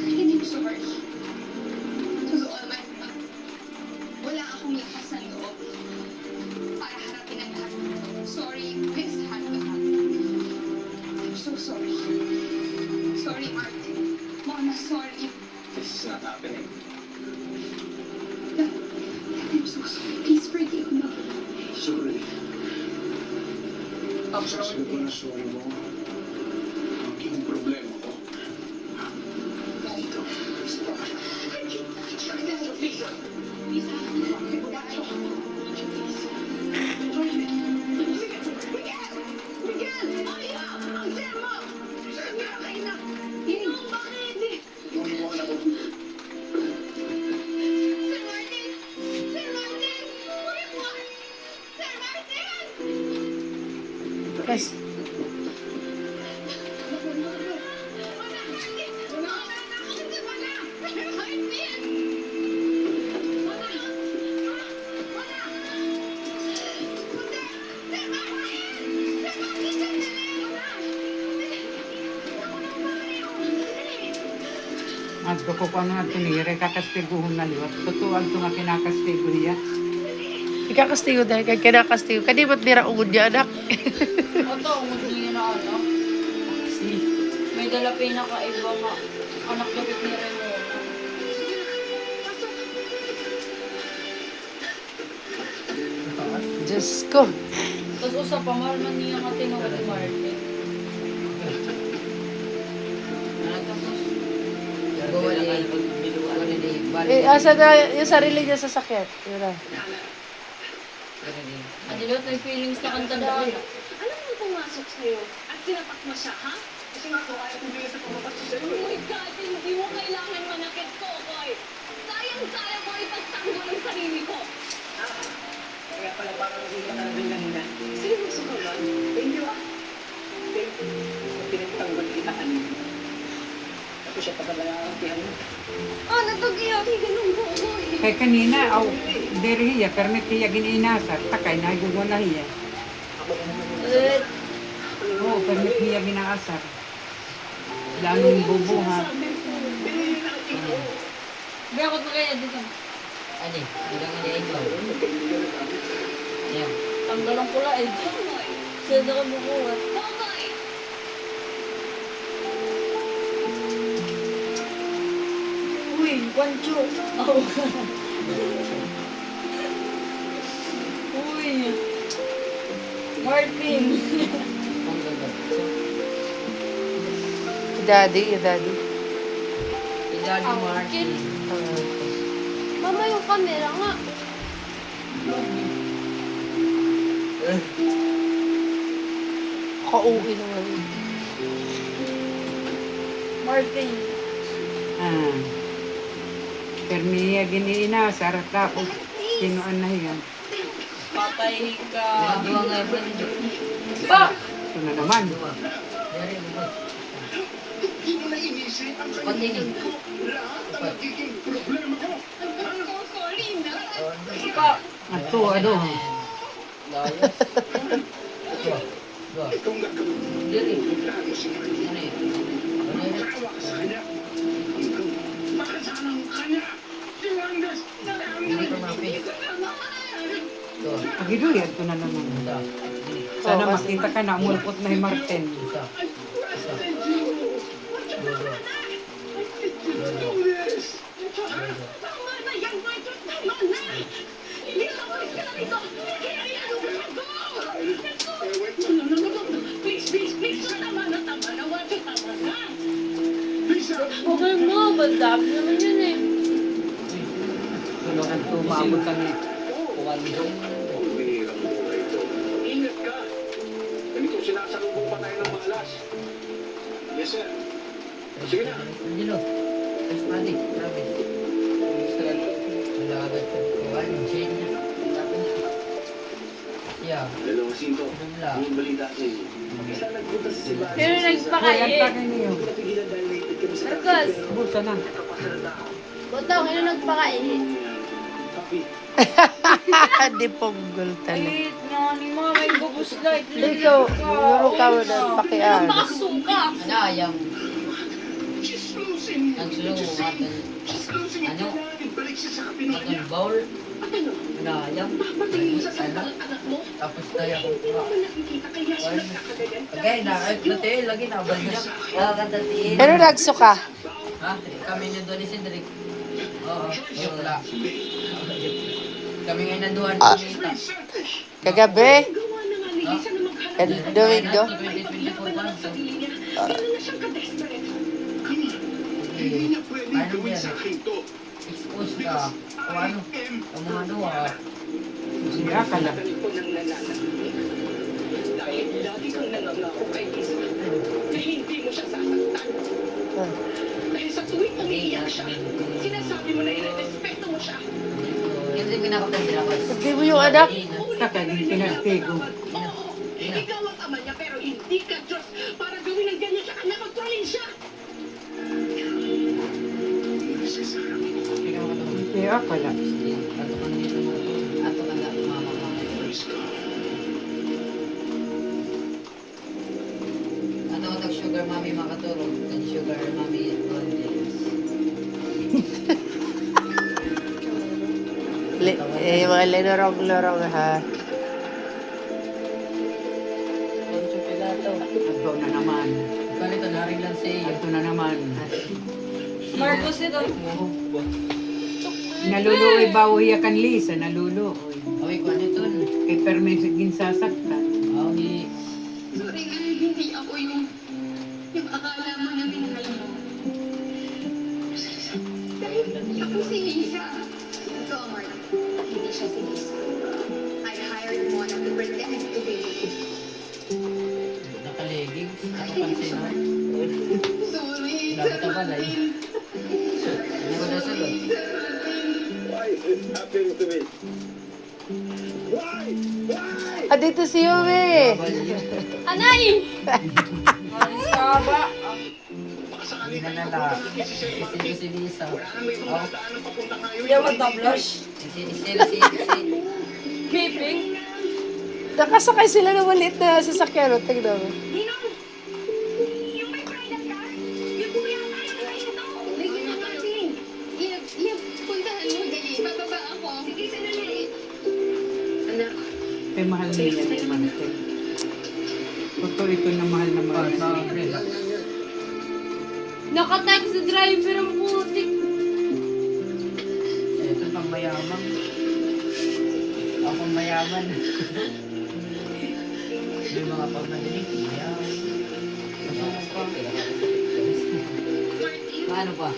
Hindi ko sorry. To all my fault. Wala akong lakas ng loob para harapin ang lahat. Sorry, with lahat. I'm so sorry. Sorry, Martin. Mona, sorry. This is not happening. I'm so sorry. Please forgive me. Sorry. Sasagot mo na sorry mo. Ang problema ko. Dito. Kasi, Adto ko pa nga tinire, kakastiguhon na liwat. Totoo adto nga kinakastigo niya. ikakastigo dahil kay kinakastigo. Kadi ba't nira ungod niya, anak? Oto, umod niya na anak. May dala pinaka-iba nga. Anak lapit ni Remo. Diyos ko. Tapos usap pa, mahal man niya nga tinuwag ni Martin. Asa na yung sarili niya sa sakit. Yun na. Adilot, may feelings na kanta na. Alam mo pumasok sa'yo at sinapak mo siya, ha? Kasi nga po, ayaw tumigil sa pamapasok sa'yo. Oh my God, hindi mo kailangan manakit ko, Koy. Sayang-saya ko ipagtanggol ang sarili ko. Kaya pala parang hindi ka talagang kanina. Seryoso ka ba? Thank you ah. Thank you. Pinagtanggol kita kanina. Tapos siya pagkabayaran mo. Ah, nagtugiyak. Ganun ko, Koy. Kay kanina, diri hiya, permit hiya gininasar, takay na guguna hiya. Oo, permit hiya ginaasar. Lalong bubuhat. Bakit mo kaya dito? Ano eh? Bilang ano ikaw? Yan. Tanggalan ko lang eh. Saan na ka bukuha? Koy! Uy, Pancho. Oh. Uy. Martin. Daddy, daddy. Daddy Martin. Mama, yung camera nga. Kauwi naman. Martin. Ah. Permi hiya gininasar, tapos kinuan na hiya. Patay ka. Dua nga ba? Pa! Ito na naman. Dari mo. Hindi mo na inisip ang Patinig. lahat ang nagiging problema ko. I'm so sorry, na. Pa! Ato, ano. Layas. Dua. Dua. Itong nagkaroon. Dari. Lalo si Martin. Ano yun? Ano yun? Tawa ka sa kanya. Ikaw, makasanang kanya. Si Wandas, Hindi ko ma-face. Dua. Pagiduyan, ito na naman. Isa. Sana makita ka na, mulpot na si Martin. Isa. Isa. Dua. Dua. Tama na yan, Martin. Tama na. Hindi ka ulit ka na rito. Kaya yan, ano ba ito? No. Please. Tama na. Martin, tama na. Okay mo, bandami naman yun eh. Tulungan ko, maabot kami. Bihirang buhay ito. Ingat ka. Ganito, sinasalubong pa tayo ng malas. Yes, sir. Sige na. Angelo. Yes, Manny. Travis. Wala agad. Kuhan. Jane. Yeah. Dalawang sinto. Wala. Yung balita sa iyo. Isa nagpunta si Sebastian. Pero Kuya, nagpakain. tagay niyo. Napigilan dahil naipit kami sa Marcos. Busa na. Butong, ano nagpakain? Kapi. Di ponggol talaga. Wait nga ni mama, yung bubus light. Ikaw, siguro ka mo na pakialis. Makasuka. Ano, yung She's losing. ang slow atin. She's losing. Ano? Balik siya sa kabinet niya. Atin bowl. Ano? Ano, yung Patingin mo sa sandal anak mo? tapos tayo akong kuha. Ano nakikita kaya siya nagkakagayan? Okay, dati lagi na banyak. Kakatiin. Pero nagsuka. Ha? Kami na doon ni Cedric. Oo, yung la. Kami ngayon nanduhan kumita. Kagabi, Gawa na nga ni Lisa na maghanap El Domingo. 2024 pa. So, niya. Ganun na siyang ka-desperate. Hindi niya pwedeng Ano gawin yan? sa akin to. expose ka. Kung ano. Kung mga ano Siya ka lang. Ganito nang nananahimik. Dahil lagi kang nangangako kay Lisa na hindi mo siya sasaktan. Dahil sa tuwing umiiyak siya, sinasabi mo na irerespeto mo siya. Yan din pinakapunta sila ko. Hindi mo yung anak. Kakaging pinastigo. Oo, ikaw ang ama niya pero hindi ka Diyos para gawin ng ganyan sa kanya. Kontrolin siya. Kaya pala. Ato ka dito mo. Ato ka na mama ka. Ano ko sugar mommy makaturo. Kan sugar mommy Mga linorong-lorong ha. Pancho Pilato. Ito na naman. Ganito na rin lang si Ito na naman. Marcos ito. Naluluoy bawi kan Lisa, naluluoy. Awi ko ano ito. Kay permi ginsasaktan. Awi. Sorry nga, hindi ako yung akala mo na minahal mo. Dahil ako si Lisa. Ito, Mark. Hindi siya si Lisa. I hired Mona to pretend to be me. Nakalegings. sino? Sorry, Dapat ka pala eh. Hindi ko nasagot. Why is this happening to me? Why? Why? Ah, dito si Yumi. Bawal yun. Anay! Ang saba. Hindi na nala. Si Lisa. Oh. Hindi ako tablash. Si. Piping. Nakasakay sila ng maliit na sasakyan. Tignan mo. Puntahan mo, dali. Bababa ako. Sige, sandali. Anak, Ay, mahal nila ni Martin. Totoo ito na mahal na mahal na sila. Nakatag sa driver ang putik. Ito pang mayaman. Ako mayaman. Yung mga pamaninig, mayaman. Masama pa. Paano pa?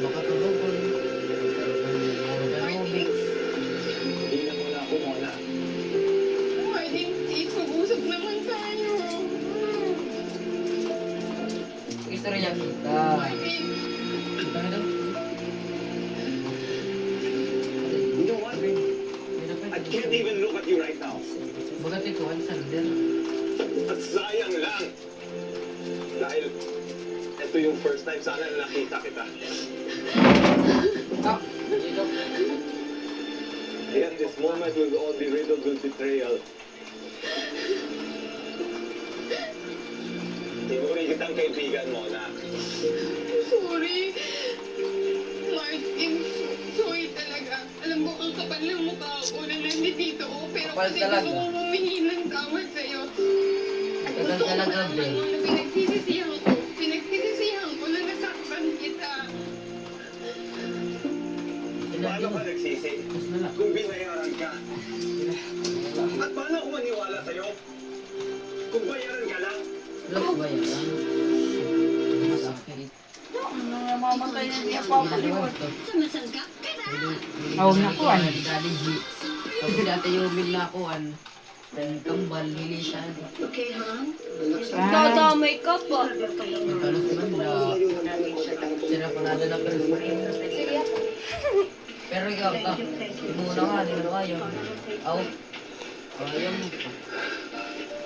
Baka tulungan. Aerobics. Hindi na wala ako muna. Martin, usap naman tayo. Istorya kita. Martin, Kita na daw. You know what? I can't even look at you right now. Bagat ito, ang sander. At sayang lang. Dahil ito yung first time sana na nakita kita. Ah, dito. Yet this moment will all be riddled with betrayal. Tinuri kitang kaibigan mo na. sorry. Martin, sorry talaga. Alam mo, ang kapal ng mukha ko na nandito ako. Pero Kapal kasi talaga. gusto kong humihi ng tawad sa'yo. At Kapal gusto ko talaga, malaman Ben. mo na pinagsisisihan ko na nasaktan kita. Paano ka nagsisi? Mas na lang. Kung binayaran ka. At paano ako maniwala sa'yo? Kung bayaran ka lang. Love ba yan? Mas akit. Ano namamatay na niya papaliwan. sumasanggap ka na. Oh, nakuan. Dali G. Tapos dati yung bin na kuan. Dan kambal, nilisan. Okay, ha? Dadamay ka pa. Talos man na. Sira pa nada na pero pero ikaw ka. Muna nga, di mo ayaw. Aw. Ayaw mo pa.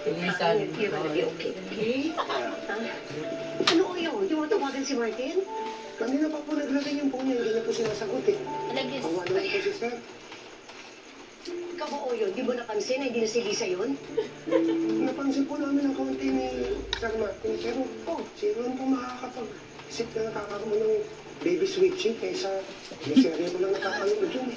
Nilisan. Okay? Ano o yun? Di mo tawagan si Martin? Kanina pa po naglagan yung phone niya, hindi na po sinasagot eh. Alagis. Tawagan ko po si Sir. Ikaw ba o yun? Di mo napansin na hindi na si Lisa yun? Napansin po namin ang kaunti ni Sir Martin. Pero si Ron po makakapag-isip na nakakaroon ng baby switching kaysa may serye ko lang nakakanood yun.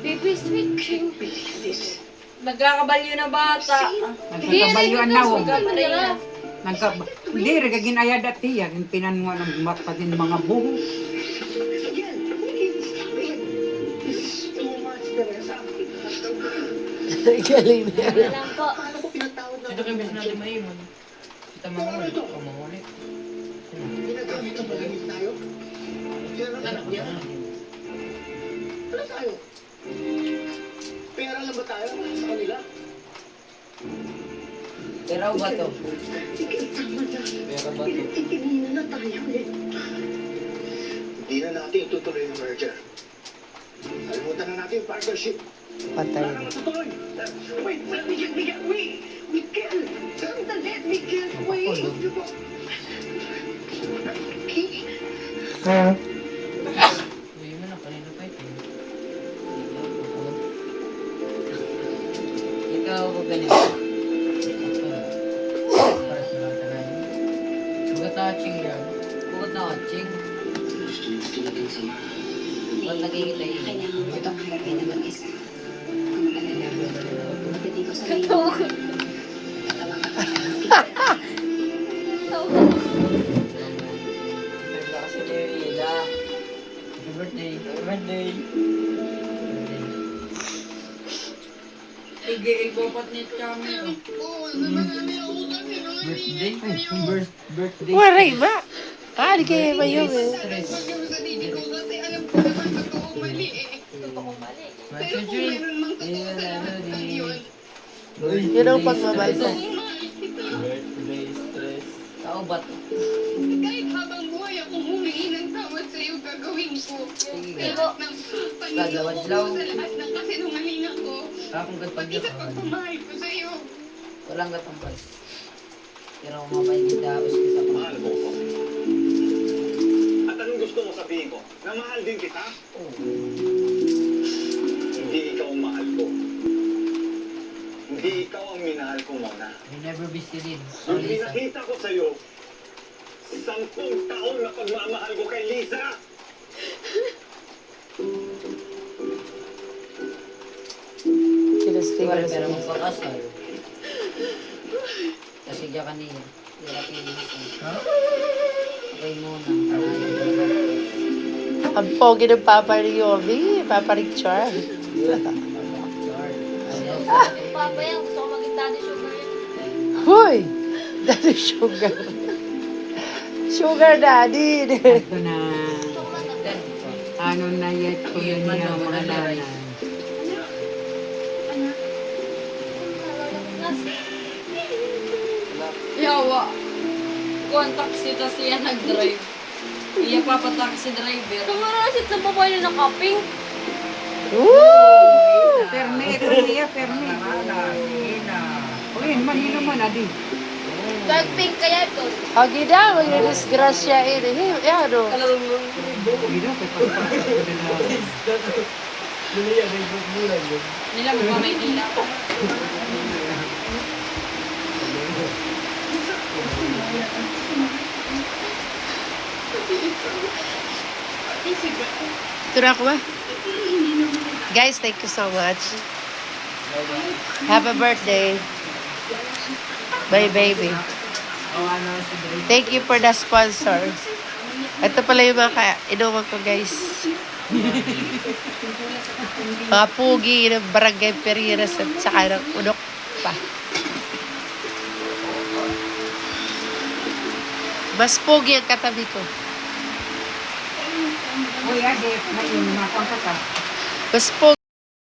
Baby switching. Please. Nagkakabalyo na bata. Nagkakabayuan na oh. Nagkabalyo na. Hindi, regagin ayad at tiya. Yung pinanwa ng patin mga buho. Yan. Stop it. Too much, Teresa. Galing na. Ano lang po. Paano ko pinatawad na Sino kayo bis natin maiwan? Kita mga ulit. Pamamulit. Ginagamit ang pagamit tayo? Sino ang anak niya? Ano tayo? Pera lang ba tayo sa kanila? Pero ba to? Sige, tama na. Pero ba to? Pinagtitingin na tayo eh. Hindi na natin itutuloy yung merger. Kalimutan na natin yung partnership. Patay. Wala nang matutuloy. Wait, Miguel, wait. Miguel, sandali, Miguel, wait. Okay? Uy mo na, kanina pa ito. Ikaw ko ganito. Para sa mga tanan. Bugat na aching yan. Bugat na aching. Ba't nakikita yun? Kailangan mo itong harapin na mag-isa. Kung mag-alala, pagdating ko sa iyo, Bigla kasi ni Rida. Happy birthday. Happy birthday. Igiigopat ni Chami. Oo, namarami ako kasi Birthday? Ay, birthday. Waray ba? Ah, di kayo ba yun eh? Stress. Pag-iwas sa didi ko kasi alam ko naman totoo mali eh. Totoo mali. Pero kung meron mang totoo sa lahat ng yun, Yun ang pagmamahal ko. mahal kita. Naubat. Kahit habang buhay akong humingi ng tawad sa'yo, gagawin ko. Pero ng Dadlaw-adlaw. Panginoon ko sa lahat ng kasinungalingan ko. Akong Pati gagpagyo sa pagmamahal ko sa'yo. Walang gatangkal. Pero mabay kita us sa Mahal mo ko. At anong gusto mo sabihin ko? Na mahal din kita? Hindi ikaw ang mahal ko. Hindi ikaw ang minahal ko, Mona. You never be silid. Yung pinakita ko sa'yo, 10 taon na pagmamahal ko kay Lisa! Kinastig Pero na sa magpakasal. Kasi diya kanina. Wala pinis. Okay muna. Ang pogi ng Papa ni Yobi, Papa Richard. Papa yan, gusto ko maging daddy sugar. Hoy! Daddy Sugar. Sugar Daddy. Ito na, Gusto ko matapos. ano na yet ko yun niya mga nanay. Yawa. Kuhan taxi ta siya nag-drive. Iya pa taxi driver. Kamarasit na babae na nakaping. Woo! Perme, ito niya, perme. Uy, man, yun naman, adi. Dark pink kaya ito. Hagi na, magdidisgrasya ini. Ano? Ino, kay Nila mo may nila. Ito na ako ba? Guys, thank you so much. Happy birthday. My baby. Thank you for the sponsors. Ito pala yung mga inuman ko, guys. Mga pugi ng Barangay Perinas at saka ng Unok pa. Mas pugi ang katabi ko. Uy, adi, na yun, nakapagkata. Mas pugi.